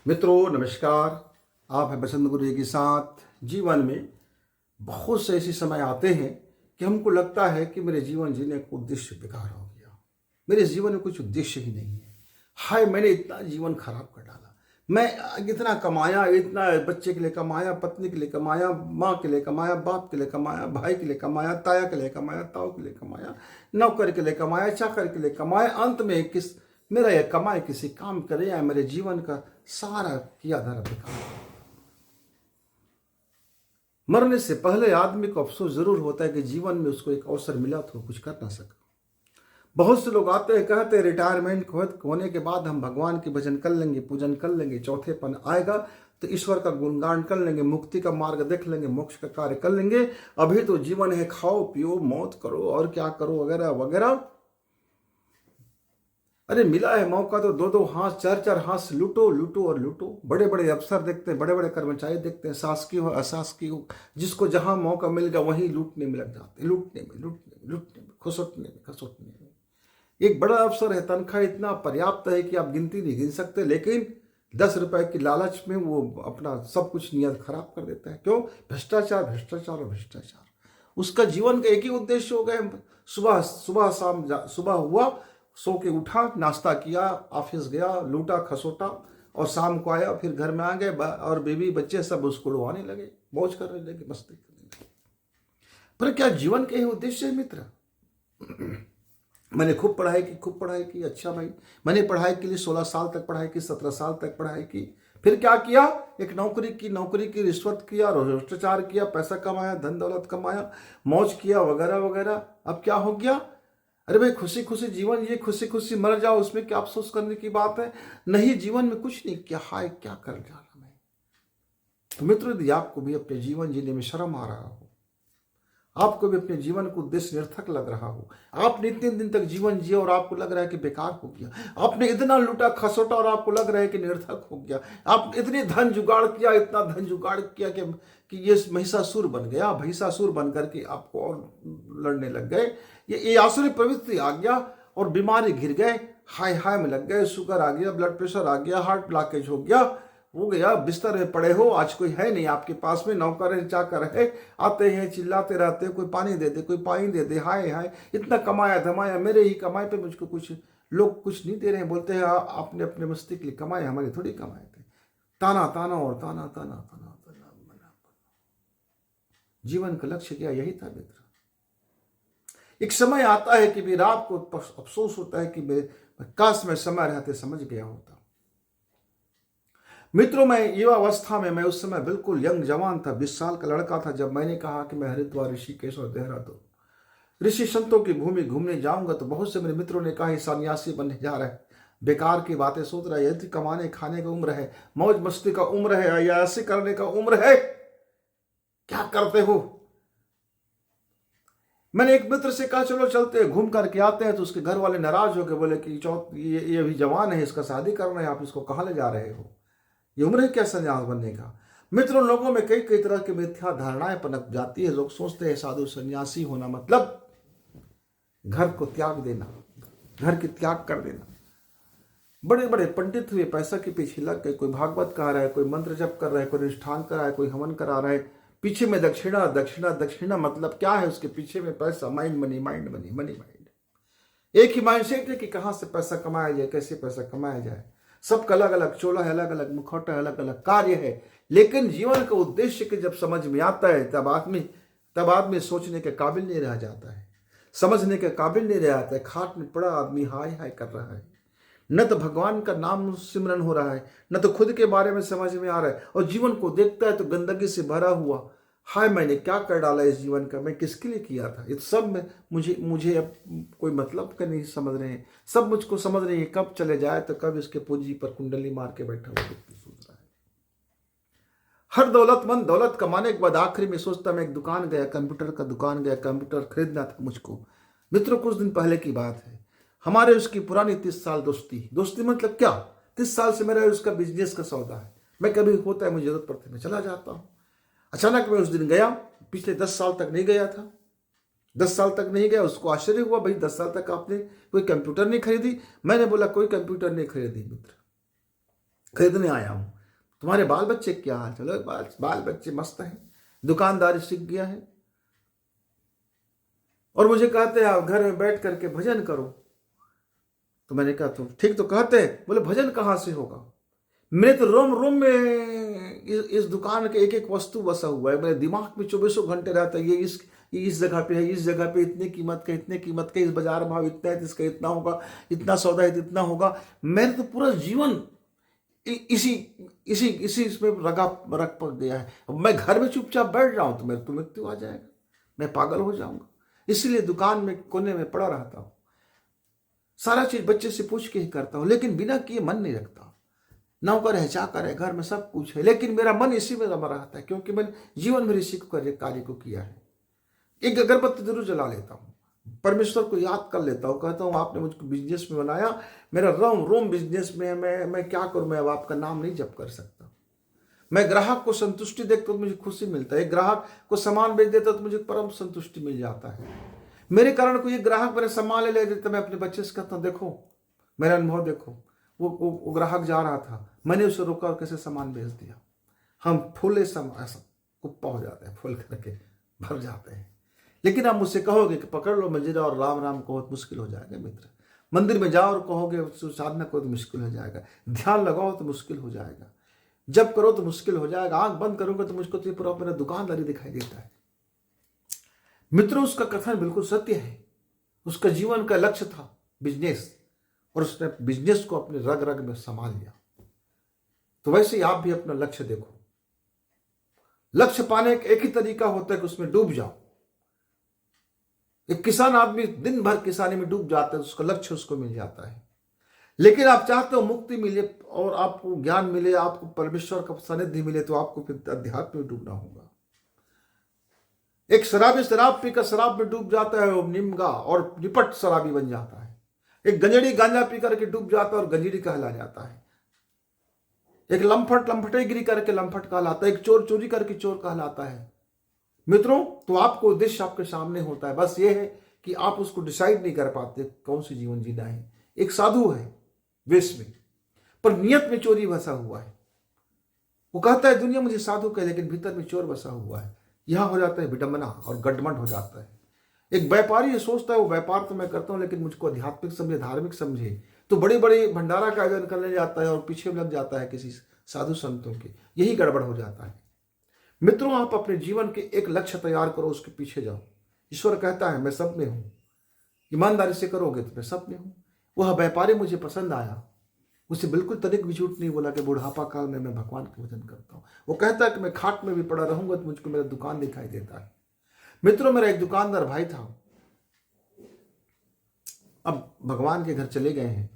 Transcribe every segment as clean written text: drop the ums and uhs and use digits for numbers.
मित्रों नमस्कार। आप हैं बसंत गुरु जी के साथ। जीवन में बहुत से ऐसे समय आते हैं कि हमको लगता है कि मेरे जीवन जीने का उद्देश्य बेकार हो गया, मेरे जीवन में कुछ उद्देश्य ही नहीं है। हाय, मैंने इतना जीवन खराब कर डाला। मैं इतना कमाया, इतना बच्चे के लिए कमाया, पत्नी के लिए कमाया, माँ के लिए कमाया, बाप के लिए कमाया, भाई के लिए कमाया, ताया के लिए कमाया, ताऊ के लिए कमाया, नौकर के लिए कमाया, चाकर के लिए कमाया। अंत में मेरा यह कमाई किसी काम करे या मेरे जीवन का सारा किया धरा बेकार। मरने से पहले आदमी को अफसोस जरूर होता है कि जीवन में उसको एक अवसर मिला तो कुछ कर ना सका। बहुत से लोग आते हैं, कहते हैं रिटायरमेंट होने के बाद हम भगवान की भजन कर लेंगे, पूजन कर लेंगे, चौथेपन आएगा तो ईश्वर का गुणगान कर लेंगे, मुक्ति का मार्ग देख लेंगे, मोक्ष का कार्य कर लेंगे। अभी तो जीवन है, खाओ पियो मौत करो और क्या करो वगैरह वगैरह। अरे मिला है मौका तो दो दो हाथ, चार चार हाथ से लूटो लूटो और लूटो। बड़े बड़े अफसर देखते हैं, बड़े बड़े कर्मचारी देखते हैं, शासकीय हो अशासकीय हो, जिसको जहां मौका मिल गया वहीं लूटने में लग जाते हैं, लूटने में, खसोटने में। एक बड़ा अफसर है, तनख्वाह इतना पर्याप्त है कि आप गिनती नहीं गिन सकते, लेकिन 10 रुपए की लालच में वो अपना सब कुछ नियत खराब कर देता है। क्यों? भ्रष्टाचार भ्रष्टाचार और भ्रष्टाचार। उसका जीवन का एक ही उद्देश्य हो गया, सुबह सुबह शाम, सुबह हुआ सो के उठा, नाश्ता किया, ऑफिस गया, लूटा खसोटा और शाम को आया, फिर घर में आ गए और बीवी बच्चे सब उसको उड़वाने लगे, मौज करने लगे, मस्ती करने लगे। पर क्या जीवन के ही उद्देश्य है मित्र? मैंने खूब पढ़ाई की। अच्छा भाई, मैंने पढ़ाई के लिए 16 साल तक पढ़ाई की, 17 साल तक पढ़ाई की। फिर क्या किया? एक नौकरी की रिश्वत किया, भ्रष्टाचार किया, पैसा कमाया, धन दौलत कमाया, मौज किया वगैरह वगैरह। अब क्या हो गया? अरे भाई खुशी खुशी जीवन, ये खुशी खुशी मर जाओ, उसमें क्या अफसोस करने की बात है? नहीं, जीवन में कुछ नहीं किया। हाय क्या कर डाला मैं। तो मित्रों, यदि आपको भी अपने जीवन जीने में शर्म आ रहा हो, आपको भी अपने जीवन को उद्देश्य निरर्थक लग रहा हो, आपने इतने दिन तक जीवन जिया और आपको लग रहा है कि बेकार हो गया, आपने इतना लूटा खसोटा और आपको लग रहा है कि निरर्थक हो गया, आपने इतने धन जुगाड़ किया, इतना धन जुगाड़ किया कि ये महिषासुर बन गया, भैंसासुर बन करके आपको और लड़ने लग गए, ये आसुरी प्रवृत्ति आ गया और बीमारी घिर गए, हाय हाय में लग गए, शुगर आ गया, ब्लड प्रेशर आ गया, हार्ट ब्लॉकेज हो गया, बिस्तर में पड़े हो, आज कोई है नहीं आपके पास में, नौकर है चाकर है, आते हैं चिल्लाते रहते हैं, कोई पानी दे दे, कोई पानी दे दे, हाय हाय इतना कमाया धमाया, मेरे ही कमाई पे मुझको कुछ लोग कुछ नहीं दे रहे हैं, बोलते हैं आपने अपने मस्ती के लिए कमाए, हमारे थोड़ी कमाए थे। ताना ताना और ताना ताना ताना ताना बना। जीवन का लक्ष्य क्या? यही था मित्र। एक समय आता है कि भी रात को अफसोस होता है कि काश मैं समय रहते समझ गया होता। मित्रों, मैं युवा अवस्था में, मैं उस समय बिल्कुल यंग जवान था, 20 साल का लड़का था, जब मैंने कहा कि मैं हरिद्वार, ऋषिकेश और देहरादून ऋषि संतों की भूमि घूमने जाऊंगा। तो बहुत से मेरे मित्रों ने कहा सन्यासी बनने जा रहा है, बेकार की बातें सोच रहा है, यदि कमाने खाने का उम्र है, मौज मस्ती का उम्र है, अय्याशी करने का उम्र है, क्या करते हो? मैंने एक मित्र से कहा चलो चलते हैं, घूम करके आते हैं। तो उसके घर वाले नाराज होकर बोले कि ये अभी जवान है, इसका शादी करना है, आप इसको कहाँ ले जा रहे हो? ये उम्र है क्या सन्यास बनने का? मित्रों, लोगों में कई कई तरह की मिथ्या धारणाएं पनप जाती है। लोग सोचते हैं साधु सन्यासी होना मतलब घर को त्याग देना, घर की त्याग कर देना। बड़े बड़े पंडित हुए, पैसा के पीछे लग गए, कोई भागवत कहा रहा है, कोई मंत्र जप कर रहा है, कोई अनुष्ठान कर रहा है, कोई हवन करा रहा है, पीछे में दक्षिणा दक्षिणा दक्षिणा। मतलब क्या है? उसके पीछे में पैसा, mind money, mind money, money mind. एक ही माइंडसेट है कि कहां से पैसा कमाया जाए, कैसे पैसा कमाया जाए। सबका अलग अलग चोला है, अलग अलग मुखौटा है, अलग अलग कार्य है, लेकिन जीवन का उद्देश्य के जब समझ में आता है तब आदमी सोचने के काबिल नहीं रह जाता है, समझने के काबिल नहीं रह जाता है। खाट में पड़ा आदमी हाय हाय कर रहा है, न तो भगवान का नाम सिमरन हो रहा है, न तो खुद के बारे में समझ में आ रहा है, और जीवन को देखता है तो गंदगी से भरा हुआ। हाय मैंने क्या कर डाला इस जीवन का, मैं किसके लिए किया था? इस सब में मुझे अब कोई मतलब का नहीं समझ रहे हैं। सब मुझको समझ रहे हैं कब चले जाए तो कब इसके पूंजी पर कुंडली मार के बैठा हुआ व्यक्ति सोच रहा है। हर दौलतमंद दौलत कमाने के बाद आखिरी में सोचता मैं एक दुकान गया, कंप्यूटर का दुकान गया, कंप्यूटर खरीदना था मुझको। मित्रों, कुछ दिन पहले की बात है, हमारे उसकी पुरानी 30 साल दोस्ती मतलब क्या, 30 साल से मेरा उसका बिजनेस का सौदा है। मैं कभी होता है मुझे जरूरत पड़ती मैं चला जाता हूँ। अचानक मैं उस दिन गया, पिछले 10 साल तक नहीं गया था, 10 साल तक नहीं गया। उसको आश्चर्य हुआ, भाई 10 साल तक आपने कोई कंप्यूटर नहीं खरीदी? मैंने बोला कोई कंप्यूटर नहीं खरीदी मित्र, खरीदने आया हूं। तुम्हारे बाल बच्चे क्या हाल? चलो बाल बच्चे मस्त हैं, दुकानदारी सीख गया है, और मुझे कहते हैं आप घर में बैठ करके भजन करो। तो मैंने कहा तुम ठीक तो कहते हैं, बोले भजन कहाँ से होगा? मेरे तो रोम रोम में इस दुकान के एक एक वस्तु बसा हुआ है, मेरे दिमाग में 24 घंटे रहता है, ये इस जगह पे है, इस जगह पे इतने कीमत का, इतने कीमत का, इस बाजार भाव इतना है, इसका इतना होगा, इतना सौदा है, इतना होगा। मेरे तो पूरा जीवन इसी इसी इसी इसमें रख पक गया है। अब मैं घर में चुपचाप बैठ रहा हूं तो मेरे तो मृत्यु आ जाएगा, मैं पागल हो जाऊंगा। इसीलिए दुकान में कोने में पड़ा रहता हूं, सारा चीज बच्चे से पूछ के ही करता हूं, लेकिन बिना किए मन नहीं रखता। नौकर है, चाकर है, घर में सब कुछ है, लेकिन मेरा मन इसी में रमा रहता है, क्योंकि मैंने जीवन में ऋषि कार्य को किया है। एक अगरबत्ती जरूर जला लेता हूँ, परमेश्वर को याद कर लेता हूँ, कहता हूँ आपने मुझको बिजनेस में बनाया, मेरा रोम रोम बिजनेस में है, मैं क्या करूँ, मैं अब आपका नाम नहीं जप कर सकता। मैं ग्राहक को संतुष्टि देखता तो मुझे खुशी मिलता है, एक ग्राहक को सामान बेच देता तो मुझे परम संतुष्टि मिल जाता है। मेरे कारण कोई ग्राहक मेरे सामान ले देता, मैं अपने बच्चे से कहता हूँ देखो मेरा अनुभव देखो, वो ग्राहक जा रहा था, मैंने उसे रोका और कैसे सामान बेच दिया। हम फूले ऐसा कुप्पा हो जाते हैं, फूल करके भर जाते हैं। लेकिन आप मुझसे कहोगे कि पकड़ लो मंजिरा और राम राम कहो तो मुश्किल हो जाएगा मित्र। मंदिर में जाओ और कहोगे साधना करो तो मुश्किल हो जाएगा, ध्यान लगाओ तो मुश्किल हो जाएगा, जब करो तो मुश्किल हो जाएगा, आंख बंद करोगे तो मुझको तो पूरा मेरा दुकानदारी दिखाई देता है। मित्रों, उसका कथन बिल्कुल सत्य है। उसका जीवन का लक्ष्य था बिजनेस, और उसने बिजनेस को अपने रग रग में संभाल लिया। तो वैसे ही आप भी अपना लक्ष्य देखो। लक्ष्य पाने का एक ही तरीका होता है कि उसमें डूब जाओ। एक किसान आदमी दिन भर किसानी में डूब जाता है, उसका लक्ष्य उसको मिल जाता है। लेकिन आप चाहते हो मुक्ति मिले और आपको ज्ञान मिले, आपको परमेश्वर का सानिध्य मिले, तो आपको फिर अध्यात्म में डूबना होगा। एक शराबी शराब पीकर शराब में डूब जाता है, वो निम्गा और निपट शराबी बन जाता है। एक गंजेड़ी गांजा पी करके डूब जाता है और गंजेड़ी कहला जाता है। एक लंफट लंफटेगिरी करके लंफट कहलाता है, एक चोर चोरी करके चोर कहलाता है। मित्रों, तो आपको उद्देश्य आपके सामने होता है, बस ये है कि आप उसको डिसाइड नहीं कर पाते कौन सी जीवन जीना है। एक साधु है वेश में, पर नियत में चोरी बसा हुआ है। वो कहता है दुनिया मुझे साधु कहे, लेकिन भीतर में चोर बसा हुआ है। यहां हो जाता है विडंबना और गडमंड हो जाता है। एक व्यापारी ये सोचता है वो व्यापार तो मैं करता हूं, लेकिन मुझको आध्यात्मिक समझे, धार्मिक समझे, तो बड़े बड़े भंडारा का आयोजन करने जाता है और पीछे लग जाता है किसी साधु संतों के। यही गड़बड़ हो जाता है। मित्रों, आप अपने जीवन के एक लक्ष्य तैयार करो, उसके पीछे जाओ। ईश्वर कहता है मैं सब में हूं, ईमानदारी से करोगे तो मैं सब में हूं। वह व्यापारी मुझे पसंद आया, उसे बिल्कुल तनिक भी झूठ नहीं बोला कि बुढ़ापा काल में मैं भगवान का भजन करता हूं। वो कहता है कि मैं खाट में भी पड़ा रहूंगा तो मुझको मेरा दुकान दिखाई देता है। मित्रों, मेरा एक दुकानदार भाई था, अब भगवान के घर चले गए हैं।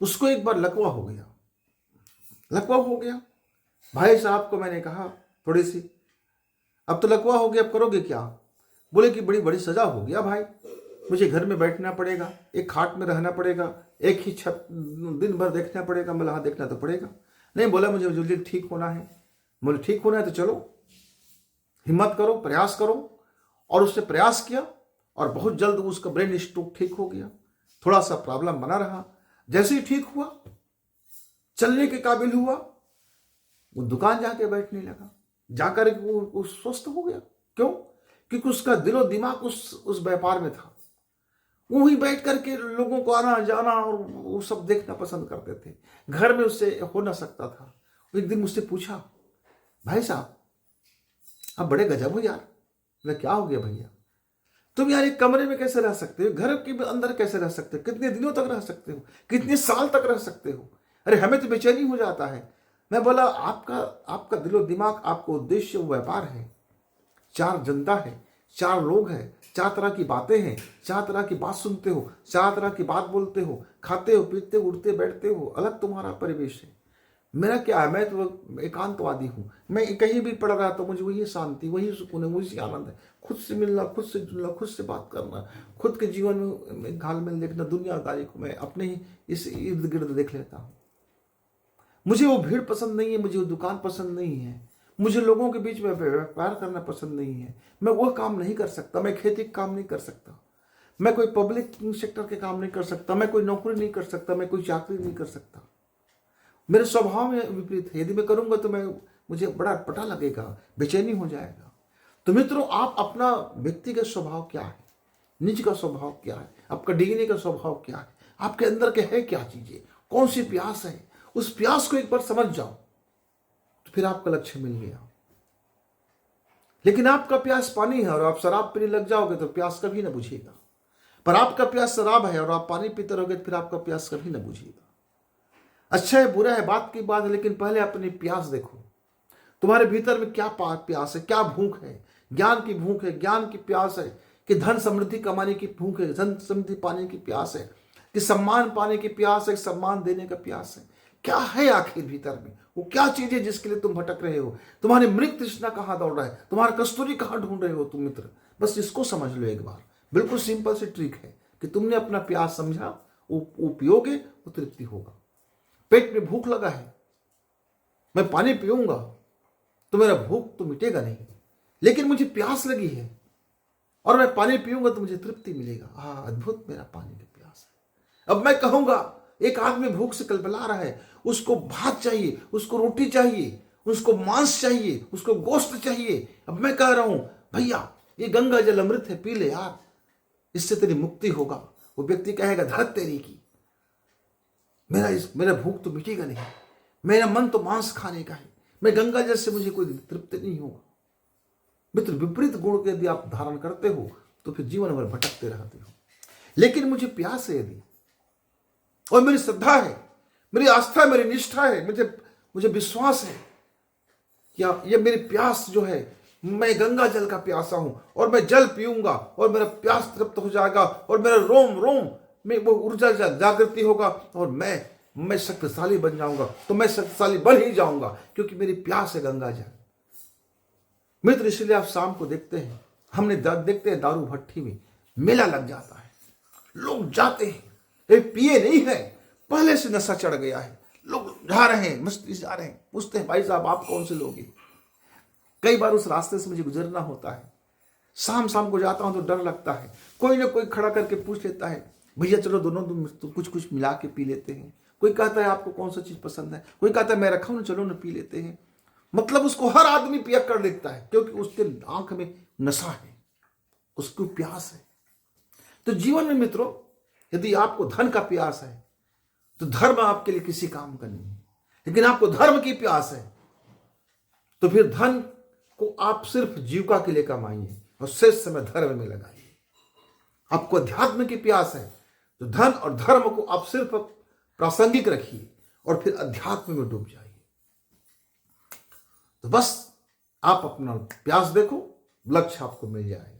उसको एक बार लकवा हो गया। भाई साहब को मैंने कहा थोड़ी सी, अब तो लकवा हो गया, अब करोगे क्या? बोले कि बड़ी बड़ी सजा हो गया भाई, मुझे घर में बैठना पड़ेगा, एक खाट में रहना पड़ेगा, एक ही छत दिन भर देखना पड़ेगा। बोला हाँ देखना तो पड़ेगा। नहीं, बोला मुझे जल्दी ठीक होना है। बोले ठीक होना है तो चलो, हिम्मत करो, प्रयास करो। और उसने प्रयास किया और बहुत जल्द उसका ब्रेन स्ट्रोक ठीक हो गया। थोड़ा सा प्रॉब्लम बना रहा, जैसे ही ठीक हुआ, चलने के काबिल हुआ, वो दुकान जाके बैठने लगा। जाकर वो स्वस्थ हो गया। क्यों? क्योंकि उसका दिलो दिमाग उस व्यापार में था। वो ही बैठ करके लोगों को आना जाना और वो सब देखना पसंद करते थे। घर में उससे हो ना सकता था। एक दिन मुझसे पूछा, भाई साहब आप बड़े गजब हो यार। बोले क्या हो गया भैया? तुम यार एक कमरे में कैसे रह सकते हो? घर के अंदर कैसे रह सकते हो? कितने दिनों तक रह सकते हो? कितने साल तक रह सकते हो? अरे हमें तो बेचैनी हो जाता है। मैं बोला आपका दिलो दिमाग, आपका उद्देश्य वो व्यापार है, 4 जनता है, 4 लोग हैं, 4 तरह की बातें हैं, 4 तरह की बात सुनते हो, 4 तरह की बात बोलते हो, खाते हो, पीते हो, उठते बैठते हो, अलग तुम्हारा परिवेश है। मेरा क्या है, मैं तो एकांतवादी हूँ। मैं कहीं भी पड़ रहा तो मुझे वही शांति, वही सुकून है, वही आनंद है। खुद से मिलना, खुद से जुड़ना, खुद से बात करना, खुद के जीवन में घालमेल देखना। दुनियादारी को मैं अपने ही इस इर्द गिर्द देख लेता हूँ। मुझे वो भीड़ पसंद नहीं है, मुझे वो दुकान पसंद नहीं है, मुझे लोगों के बीच में व्यापार करना पसंद नहीं है। मैं वह काम नहीं कर सकता, मैं खेती का काम नहीं कर सकता, मैं कोई पब्लिक सेक्टर के काम नहीं कर सकता, मैं कोई नौकरी नहीं कर सकता, मैं कोई चाकरी नहीं कर सकता। मेरे स्वभाव में विपरीत है। यदि मैं करूंगा तो मुझे बड़ा पटा लगेगा, बेचैनी हो जाएगा। तो मित्रों, आप अपना व्यक्तिगत स्वभाव क्या है, निज का स्वभाव क्या है, आपका डीएनए का स्वभाव क्या है, आपके अंदर के है क्या चीजें, कौन सी प्यास है, उस प्यास को एक बार समझ जाओ तो फिर आपका लक्ष्य मिल गया। लेकिन आपका प्यास पानी है और आप शराब पीने लग जाओगे तो प्यास कभी ना बुझेगा। पर आपका प्यास शराब है और आप पानी पीते रहोगे तो फिर आपका प्यास कभी ना बुझेगा। अच्छा है बुरा है बात की बात है, लेकिन पहले अपनी प्यास देखो, तुम्हारे भीतर में क्या प्यास है, क्या भूख है। ज्ञान की भूख है, ज्ञान की प्यास है, कि धन समृद्धि कमाने की भूख है, धन समृद्धि पाने की प्यास है, कि सम्मान पाने की प्यास है, सम्मान देने का प्यास है। क्या है आखिर भीतर में, वो क्या चीज है जिसके लिए तुम भटक रहे हो? तुम्हारी मृग तृष्णा कहाँ दौड़ रहा है, तुम्हारा कस्तूरी कहाँ ढूंढ रहे हो तुम मित्र? बस इसको समझ लो एक बार। बिल्कुल सिंपल सी ट्रिक है कि तुमने अपना प्यास समझा, वो पियोगे वो तृप्ति होगा। पेट में भूख लगा है, मैं पानी पीऊंगा तो मेरा भूख तो मिटेगा नहीं, लेकिन मुझे प्यास लगी है और मैं पानी पीऊंगा तो मुझे तृप्ति मिलेगा। हाँ, अद्भुत, मेरा पानी की प्यास है। अब मैं कहूंगा, एक आदमी भूख से कलबला रहा है, उसको भात चाहिए, उसको रोटी चाहिए, उसको मांस चाहिए, उसको गोश्त चाहिए। अब मैं कह रहा हूं, भैया ये गंगा जल अमृत है, पी ले यार, इससे तेरी मुक्ति होगा। वो व्यक्ति कहेगा, धत तेरी की, मेरा भूख तो मिटेगा नहीं, मेरा मन तो मांस खाने का है, मैं गंगा जल से मुझे कोई तृप्ति नहीं होगा। मित्र, विपरीत गुण यदि आप धारण करते हो तो फिर जीवन भर भटकते रहते हो। लेकिन मुझे प्यास है यदि, और मेरी श्रद्धा है, मेरी आस्था है, मेरी निष्ठा है, मुझे विश्वास है कि ये मेरी प्यास जो है, मैं गंगा जल का प्यासा हूं और मैं जल पीऊंगा और मेरा प्यास तृप्त हो जाएगा और मेरा रोम रोम में वो ऊर्जा जागृति होगा और मैं शक्तिशाली बन जाऊंगा। तो मैं शक्तिशाली बन ही जाऊंगा क्योंकि मेरी प्यास है गंगा जल। मित्र, इसलिए आप शाम को देखते हैं, हमने देखते हैं दारू भट्टी में मेला लग जाता है, लोग जाते हैं, ये पिए नहीं है, पहले से नशा चढ़ गया है, लोग जा रहे हैं, मस्ती से जा रहे हैं। पूछते हैं, भाई साहब आप कौन से लोग हैं? कई बार उस रास्ते से मुझे गुजरना होता है, शाम को जाता हूं तो डर लगता है, कोई ना कोई खड़ा करके पूछ लेता है, भैया चलो दोनों तो कुछ मिला के पी लेते हैं। कोई कहता है आपको कौन सा चीज पसंद है, कोई कहता है मैं रखा हूं, चलो ना पी लेते हैं। मतलब उसको हर आदमी पिया कर देखता है क्योंकि उसके आंख में नशा है, उसको प्यास है। तो जीवन में मित्रों, यदि आपको धन का प्यास है तो धर्म आपके लिए किसी काम का नहीं है, लेकिन आपको धर्म की प्यास है तो फिर धन को आप सिर्फ जीविका के लिए कमाइए और शेष समय धर्म में लगाइए। आपको अध्यात्म की प्यास है तो धन और धर्म को आप सिर्फ प्रासंगिक रखिए और फिर अध्यात्म में डूब जाइए। तो बस आप अपना प्यास देखो, लक्ष्य आपको मिल जाएगा।